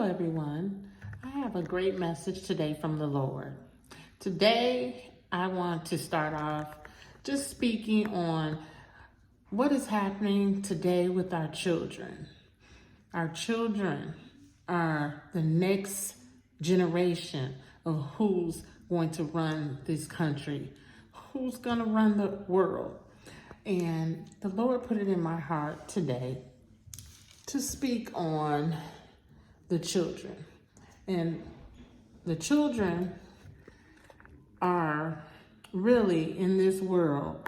everyone. I have a great message today from the Lord. Today, I want to start off just speaking on what is happening today with our children. Our children are the next generation of who's going to run this country, who's going to run the world. And the Lord put it in my heart today to speak on the children. And the children are really in this world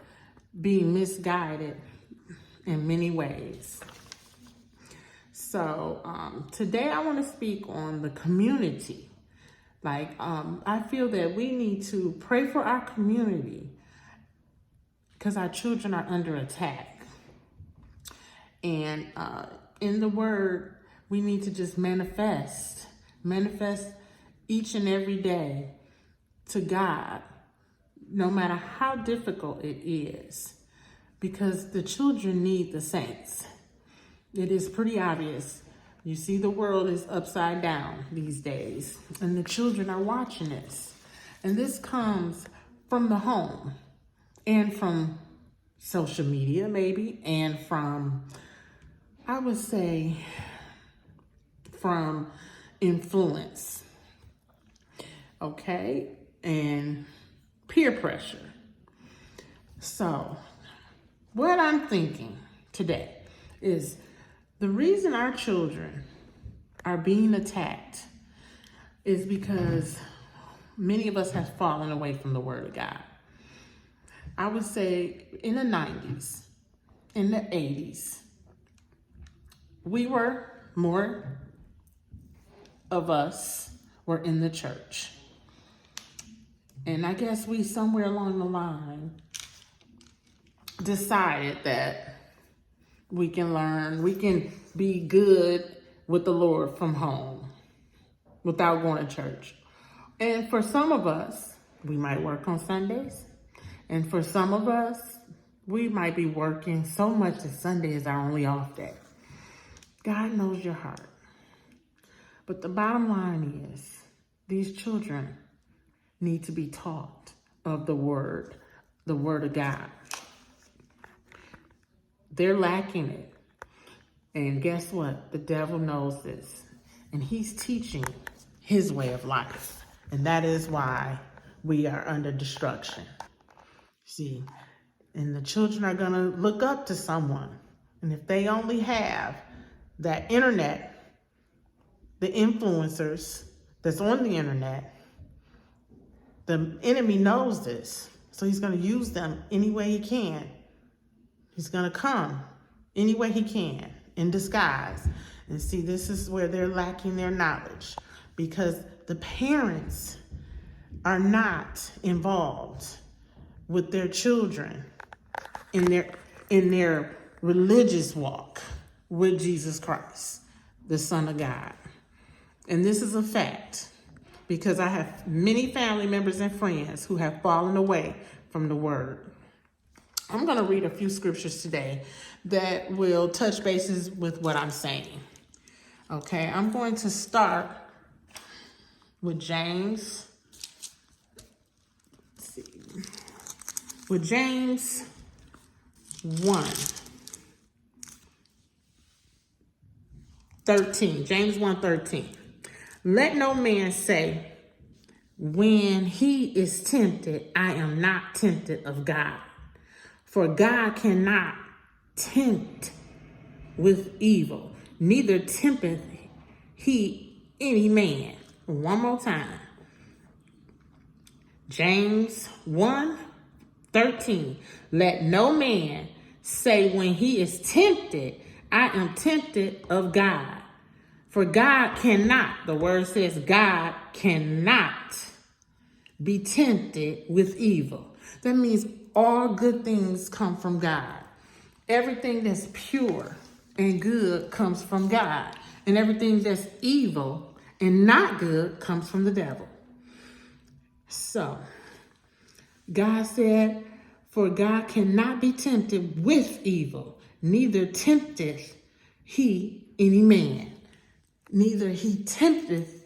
being misguided in many ways. So today I want to speak on the community. I feel that we need to pray for our community because our children are under attack. And in the word, we need to just manifest each and every day to God, no matter how difficult it is, because the children need the saints. It is pretty obvious. You see, the world is upside down these days, and the children are watching this. And this comes from the home and from social media, maybe, and from, I would say, from influence, okay, and peer pressure. So what I'm thinking today is the reason our children are being attacked is because many of us have fallen away from the Word of God. I would say in the 90s, in the 80s, more of us were in the church. And I guess we somewhere along the line decided that we can learn, we can be good with the Lord from home without going to church. And for some of us, we might work on Sundays. And for some of us, we might be working so much that Sunday is our only off day. God knows your heart. But the bottom line is, these children need to be taught of the Word of God. They're lacking it. And guess what? The devil knows this. And he's teaching his way of life. And that is why we are under destruction. See, and the children are going to look up to someone. And if they only have that internet, the influencers that's on the internet, the enemy knows this. So he's going to use them any way he can. He's going to come any way he can in disguise. And see, this is where they're lacking their knowledge because the parents are not involved with their children in their religious walk with Jesus Christ, the Son of God. And this is a fact because I have many family members and friends who have fallen away from the Word. I'm going to read a few scriptures today that will touch bases with what I'm saying. Okay, I'm going to start with James. Let's see. With James 1:13. James 1:13. Let no man say, when he is tempted, I am not tempted of God. For God cannot tempt with evil, neither tempteth he any man. One more time. James 1:13. Let no man say when he is tempted, I am tempted of God. For God cannot, the word says God cannot be tempted with evil. That means all good things come from God. Everything that's pure and good comes from God. And everything that's evil and not good comes from the devil. So, God said, for God cannot be tempted with evil, neither tempteth he any man. neither he tempteth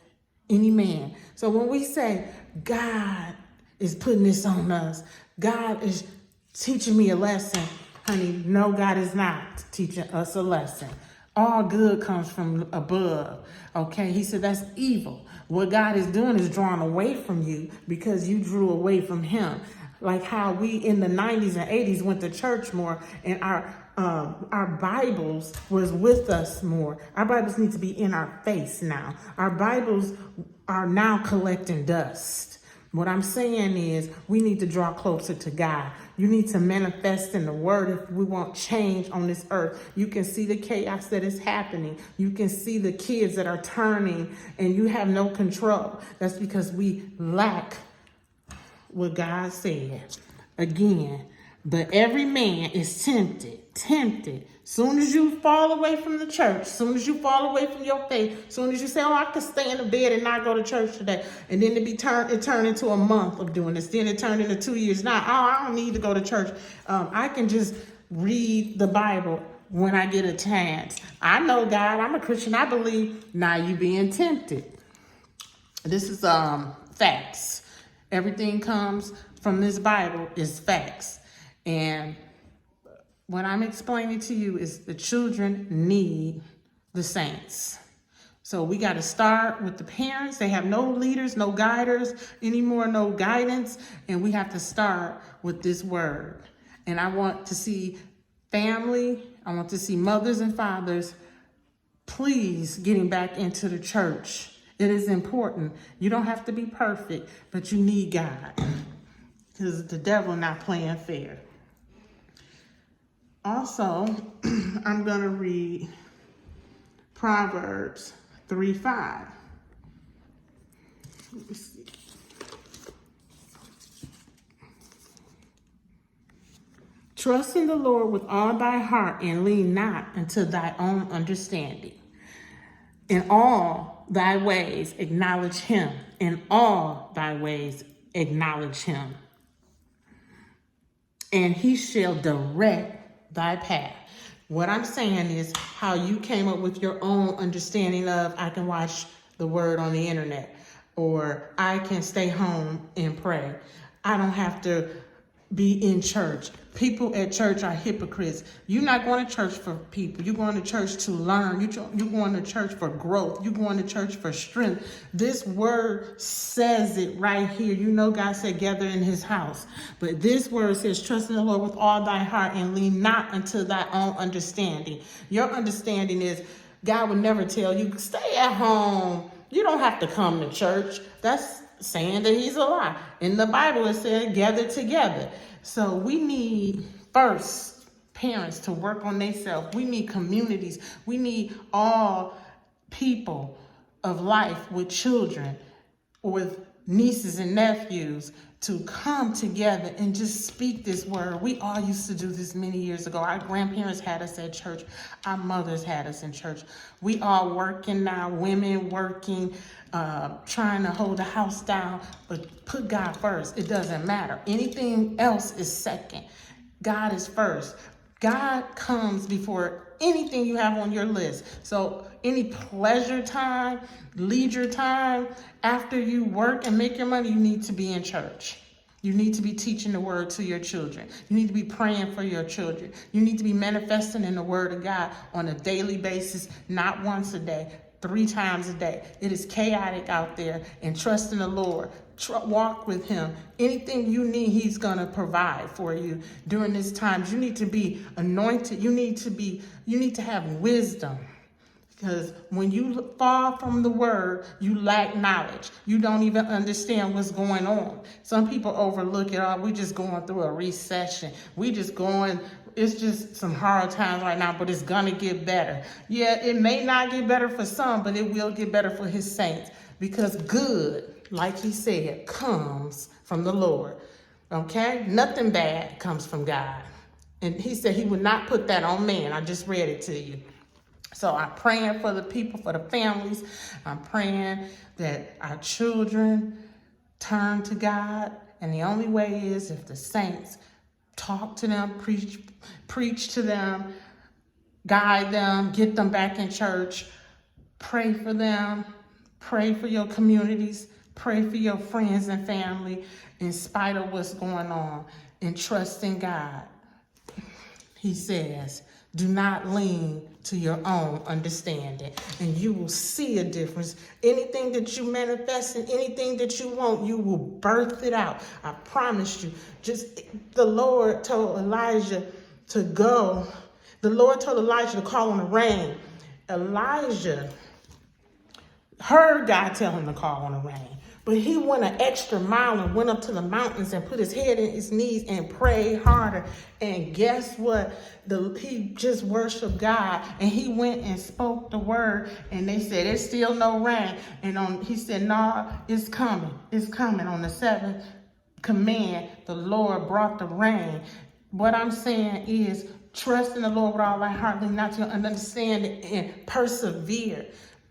any man. So when we say God is putting this on us, God is teaching me a lesson, honey, no, God is not teaching us a lesson. All good comes from above, okay? He said that's evil. What God is doing is drawing away from you because you drew away from him. Like how we in the 90s and 80s went to church more, and our Bibles was with us more. Our Bibles need to be in our face now. Our Bibles are now collecting dust. What I'm saying is we need to draw closer to God. You need to manifest in the word if we want change on this earth. You can see the chaos that is happening. You can see the kids that are turning and you have no control. That's because we lack what God said. Again, but every man is tempted. Soon as you fall away from the church, soon as you fall away from your faith, soon as you say, oh, I can stay in the bed and not go to church today. And then it turned into a month of doing this. Then it turned into 2 years. Now, oh, I don't need to go to church. I can just read the Bible when I get a chance. I know God, I'm a Christian, I believe. Now you being tempted. This is facts. Everything comes from this Bible is facts. And what I'm explaining to you is the children need the saints. So we got to start with the parents. They have no leaders, no guiders anymore, no guidance. And we have to start with this word. And I want to see family. I want to see mothers and fathers, please, getting back into the church. It is important. You don't have to be perfect, but you need God. Because the devil not playing fair. Also, I'm going to read Proverbs 3:5. Let me see. Trust in the Lord with all thy heart and lean not unto thy own understanding. In all thy ways acknowledge him. In all thy ways acknowledge him. And he shall direct thy path. What I'm saying is how you came up with your own understanding of I can watch the word on the internet or I can stay home and pray. I don't have to be in church. People at church are hypocrites. You're not going to church for people. You're going to church to learn. You're going to church for growth. You're going to church for strength. This word says it right here. You know God said gather in his house. But this word says trust in the Lord with all thy heart and lean not unto thy own understanding. Your understanding is God would never tell you stay at home. You don't have to come to church. That's saying that he's a lie. In the Bible, it said gather together. So we need first parents to work on themselves. We need communities. We need all people of life with children, with nieces and nephews to come together and just speak this word. We all used to do this many years ago. Our grandparents had us at church. Our mothers had us in church. We all working now, women working, trying to hold the house down, but put God first. It doesn't matter. Anything else is second. God is first. God comes before anything you have on your list. So any pleasure time, leisure time, after you work and make your money, you need to be in church. You need to be teaching the word to your children. You need to be praying for your children. You need to be manifesting in the word of God on a daily basis, not once a day, 3 times a day. It is chaotic out there, and trust in the Lord. Walk with him. Anything you need, he's going to provide for you during this time. You need to be anointed. You need to have wisdom. Because when you fall from the word, you lack knowledge. You don't even understand what's going on. Some people overlook it all. We're just going through a recession. It's just some hard times right now, but it's going to get better. Yeah, it may not get better for some, but it will get better for his saints. Because good, like he said, comes from the Lord. Okay? Nothing bad comes from God. And he said he would not put that on man. I just read it to you. So I'm praying for the people, for the families. I'm praying that our children turn to God. And the only way is if the saints talk to them, preach to them, guide them, get them back in church, Pray for them. Pray for your communities. Pray for your friends and family in spite of what's going on. And trust in God. He says, do not lean to your own understanding, and you will see a difference. Anything that you manifest and anything that you want, you will birth it out. I promise you. Just the Lord told Elijah to go. The Lord told Elijah to call on the rain. Elijah heard God tell him to call on the rain. But he went an extra mile and went up to the mountains and put his head in his knees and prayed harder. And guess what? He just worshiped God. And he went and spoke the word. And they said, there's still no rain. And he said, no, it's coming. It's coming. On the seventh command, the Lord brought the rain. What I'm saying is, trust in the Lord with all thy heart, lean not to your understanding, and persevere.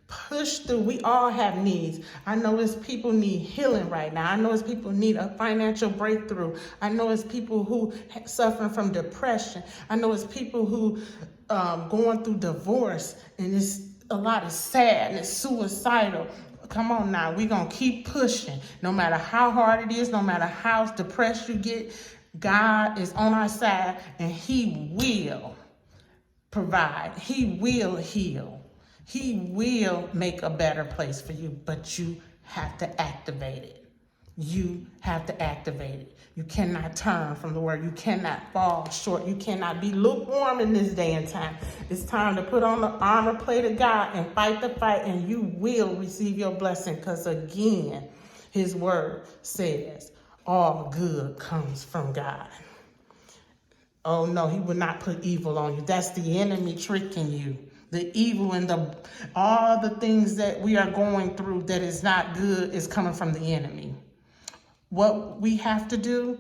Push through. We all have needs. I know it's people need healing right now. I know it's people need a financial breakthrough. I know it's people who suffering from depression. I know it's people who going through divorce, and it's a lot of sadness, suicidal. Come on now, we're going to keep pushing. No matter how hard it is, no matter how depressed you get, God is on our side, and he will provide. He will heal. He will make a better place for you, but you have to activate it. You have to activate it. You cannot turn from the word. You cannot fall short. You cannot be lukewarm in this day and time. It's time to put on the armor plate of God and fight the fight, and you will receive your blessing, because again, his word says all good comes from God. Oh no, he will not put evil on you. That's the enemy tricking you. The evil and all the things that we are going through that is not good is coming from the enemy. What we have to do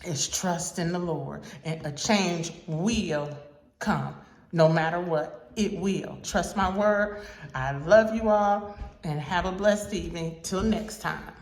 is trust in the Lord, and a change will come. No matter what, it will. Trust my word. I love you all, and have a blessed evening. Till next time.